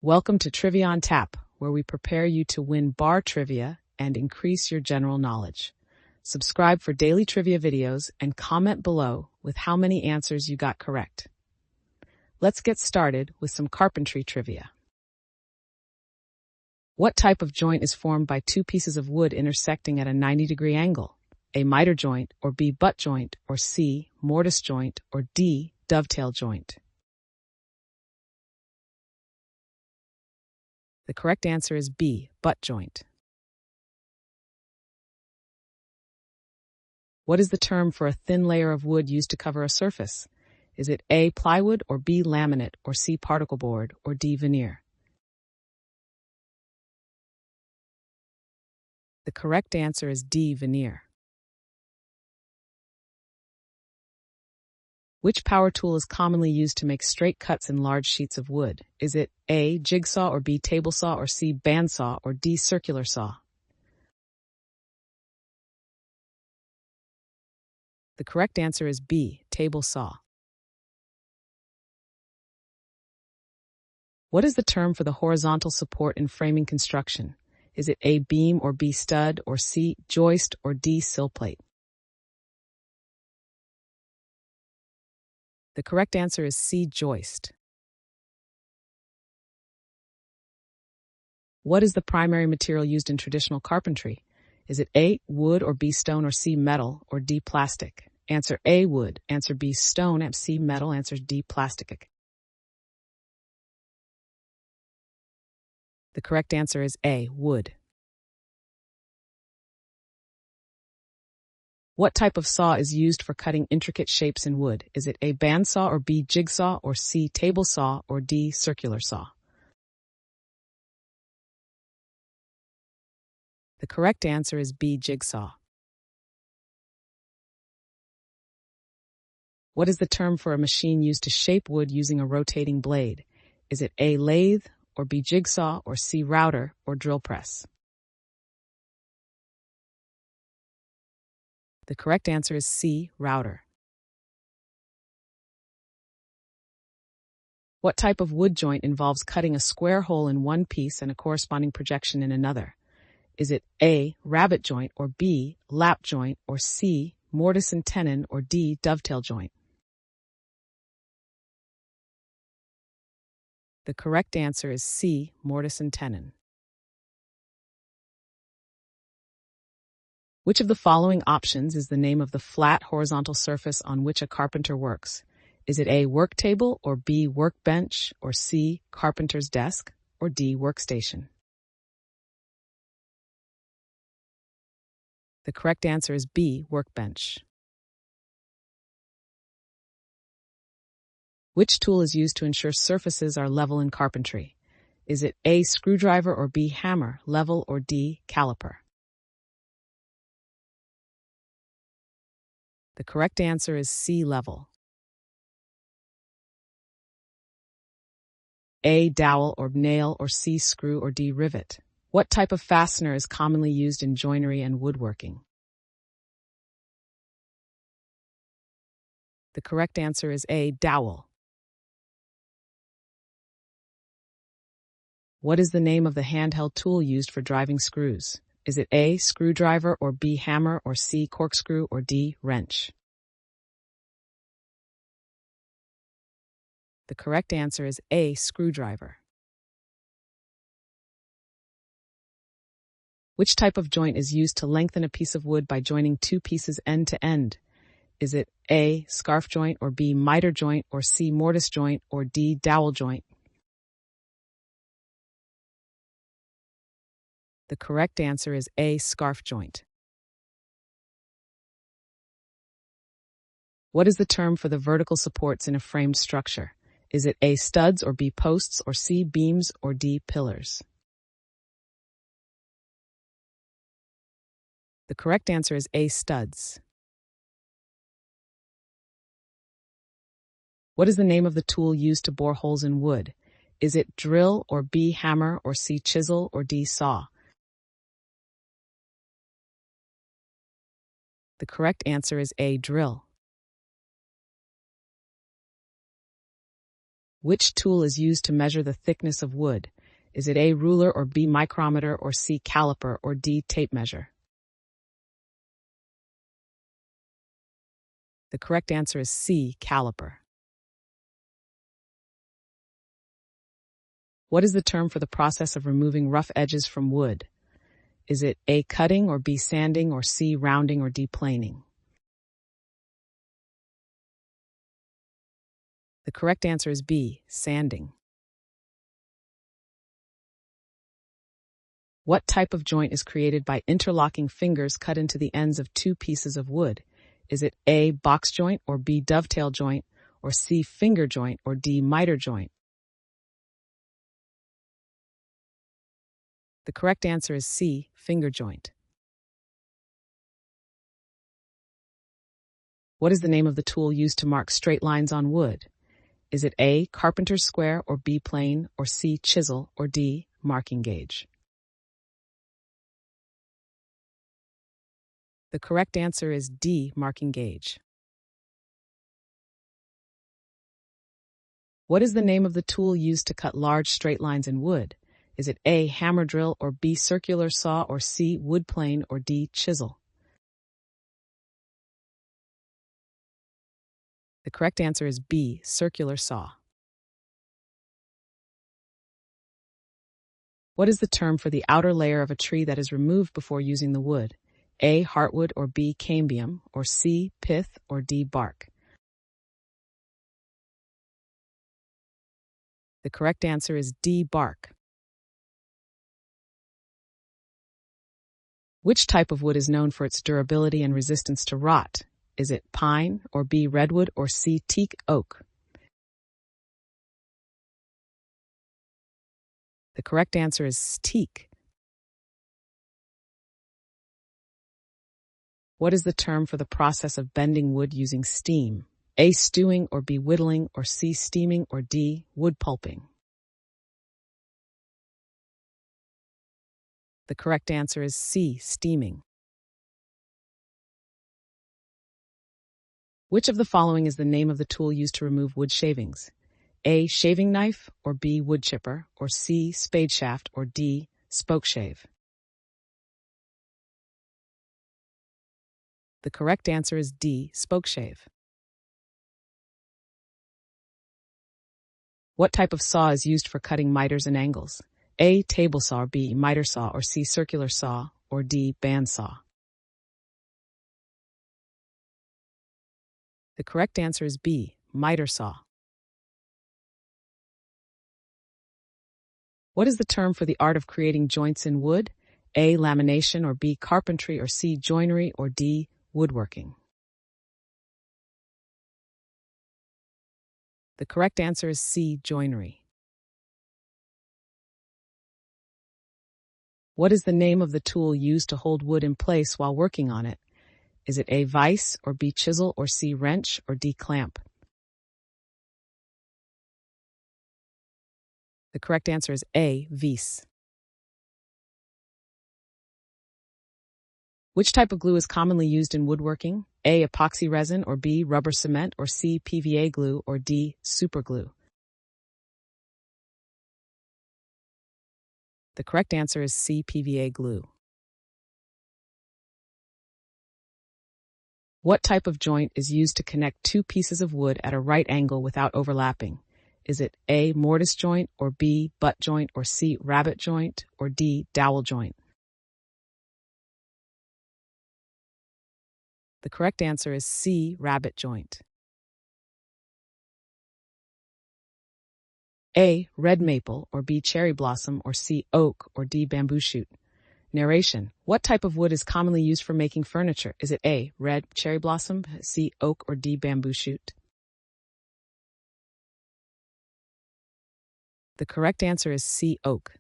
Welcome to Trivia on Tap, where we prepare you to win bar trivia and increase your general knowledge. Subscribe for daily trivia videos and comment below with how many answers you got correct. Let's get started with some carpentry trivia. What type of joint is formed by two pieces of wood intersecting at a 90-degree angle? A miter joint, or B, butt joint, or C, mortise joint, or D, dovetail joint? The correct answer is B, butt joint. What is the term for a thin layer of wood used to cover a surface? Is it A, plywood, or B, laminate, or C, particle board, or D, veneer? The correct answer is D, veneer. Which power tool is commonly used to make straight cuts in large sheets of wood? Is it A, jigsaw, or B, table saw, or C, bandsaw, or D, circular saw? The correct answer is B, table saw. What is the term for the horizontal support in framing construction? Is it A, beam, or B, stud, or C, joist, or D, sill plate? The correct answer is C, joist. What is the primary material used in traditional carpentry? Is it A, wood, or B, stone, or C, metal, or D, plastic? Answer A, wood. Answer B, stone. Answer C, metal. Answer D, plastic. The correct answer is A, wood. What type of saw is used for cutting intricate shapes in wood? Is it A, bandsaw, or B, jigsaw, or C, table saw, or D, circular saw? The correct answer is B, jigsaw. What is the term for a machine used to shape wood using a rotating blade? Is it A, lathe, or B, jigsaw, or C, router, or drill press? The correct answer is C, router. What type of wood joint involves cutting a square hole in one piece and a corresponding projection in another? Is it A, rabbet joint, or B, lap joint, or C, mortise and tenon, or D, dovetail joint? The correct answer is C, mortise and tenon. Which of the following options is the name of the flat horizontal surface on which a carpenter works? Is it A, work table, or B, workbench, or C, carpenter's desk, or D, workstation? The correct answer is B, workbench. Which tool is used to ensure surfaces are level in carpentry? Is it A, screwdriver, or B, hammer, level, or D, caliper? The correct answer is C, level. A, dowel, or nail, or C, screw, or D, rivet? What type of fastener is commonly used in joinery and woodworking? The correct answer is A, dowel. What is the name of the handheld tool used for driving screws? Is it A, screwdriver, or B, hammer, or C, corkscrew, or D, wrench? The correct answer is A, screwdriver. Which type of joint is used to lengthen a piece of wood by joining two pieces end to end? Is it A, scarf joint, or B, miter joint, or C, mortise joint, or D, dowel joint? The correct answer is A, scarf joint. What is the term for the vertical supports in a framed structure? Is it A, studs, or B, posts, or C, beams, or D, pillars? The correct answer is A, studs. What is the name of the tool used to bore holes in wood? Is it drill, or B, hammer, or C, chisel, or D, saw? The correct answer is A, drill. Which tool is used to measure the thickness of wood? Is it A, ruler, or B, micrometer, or C, caliper, or D, tape measure? The correct answer is C, caliper. What is the term for the process of removing rough edges from wood? Is it A, cutting, or B, sanding, or C, rounding, or D, planing? The correct answer is B, sanding. What type of joint is created by interlocking fingers cut into the ends of two pieces of wood? Is it A, box joint, or B, dovetail joint, or C, finger joint, or D, miter joint? The correct answer is C, finger joint. What is the name of the tool used to mark straight lines on wood? Is it A, carpenter's square, or B, plane, or C, chisel, or D, marking gauge? The correct answer is D, marking gauge. What is the name of the tool used to cut large straight lines in wood? Is it A, hammer drill, or B, circular saw, or C, wood plane, or D, chisel? The correct answer is B, circular saw. What is the term for the outer layer of a tree that is removed before using the wood? A, heartwood, or B, cambium, or C, pith, or D, bark? The correct answer is D, bark. Which type of wood is known for its durability and resistance to rot? Is it pine, or B, redwood, or C, teak oak? The correct answer is teak. What is the term for the process of bending wood using steam? A, stewing, or B, whittling, or C, steaming, or D, wood pulping? The correct answer is C, steaming. Which of the following is the name of the tool used to remove wood shavings? A, shaving knife, or B, wood chipper, or C, spade shaft, or D, spoke shave? The correct answer is D, spoke shave. What type of saw is used for cutting miters and angles? A, table saw, B, miter saw, or C, circular saw, or D, band saw? The correct answer is B, miter saw. What is the term for the art of creating joints in wood? A, lamination, or B, carpentry, or C, joinery, or D, woodworking? The correct answer is C, joinery. What is the name of the tool used to hold wood in place while working on it? Is it A, vise, or B, chisel, or C, wrench, or D, clamp? The correct answer is A, vise. Which type of glue is commonly used in woodworking? A, epoxy resin, or B, rubber cement, or C, PVA glue, or D, super glue? The correct answer is C, PVA glue. What type of joint is used to connect two pieces of wood at a right angle without overlapping? Is it A, mortise joint, or B, butt joint, or C, rabbet joint, or D, dowel joint? The correct answer is C, rabbet joint. A, red maple, or B, cherry blossom, or C, oak, or D, bamboo shoot? Narration. What type of wood is commonly used for making furniture? Is it A, red cherry blossom, C, oak, or D, bamboo shoot? The correct answer is C, oak.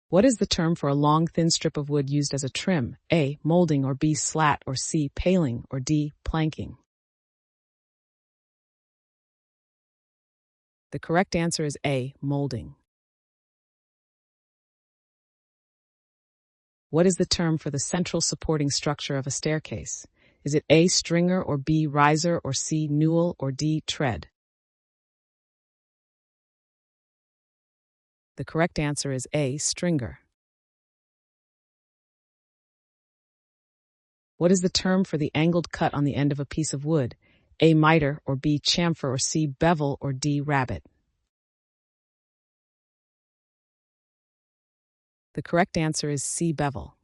What is the term for a long, thin strip of wood used as a trim? A, molding, or B, slat, or C, paling, or D, planking? The correct answer is A, molding. What is the term for the central supporting structure of a staircase? Is it A, stringer, or B, riser, or C, newel, or D, tread? The correct answer is A, stringer. What is the term for the angled cut on the end of a piece of wood? A, miter, or B, chamfer, or C, bevel, or D, rabbet? The correct answer is C, bevel.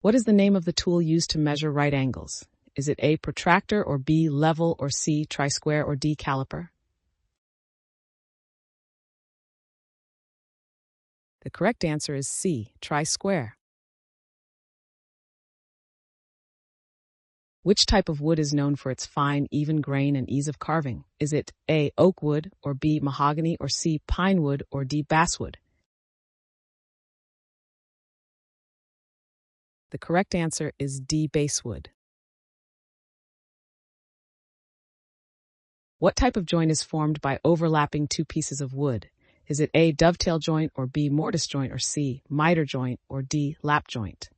What is the name of the tool used to measure right angles? Is it A, protractor, or B, level, or C, tri-square, or D, caliper? The correct answer is C, tri-square. Which type of wood is known for its fine, even grain and ease of carving? Is it A, oak wood, or B, mahogany, or C, pine wood, or D, basswood? The correct answer is D, basswood. What type of joint is formed by overlapping two pieces of wood? Is it A, dovetail joint, or B, mortise joint, or C, miter joint, or D, lap joint?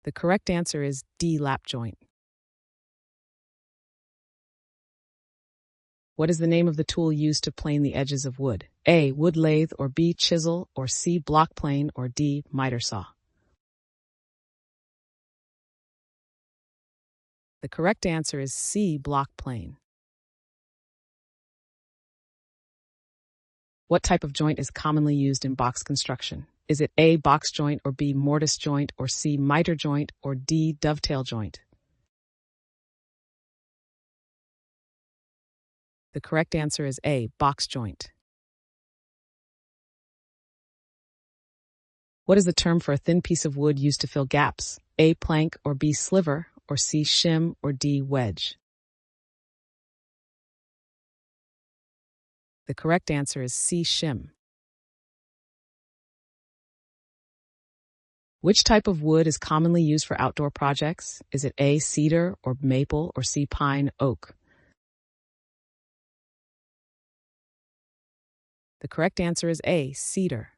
The correct answer is D, lap joint. What is the name of the tool used to plane the edges of wood? A, wood lathe, or B, chisel, or C, block plane, or D, miter saw? The correct answer is C, block plane. What type of joint is commonly used in box construction? Is it A, box joint, or B, mortise joint, or C, miter joint, or D, dovetail joint? The correct answer is A, box joint. What is the term for a thin piece of wood used to fill gaps? A, plank, or B, sliver, or C, shim, or D, wedge? The correct answer is C, shim. Which type of wood is commonly used for outdoor projects? Is it A, cedar, or maple, or C, pine, oak? The correct answer is A, cedar.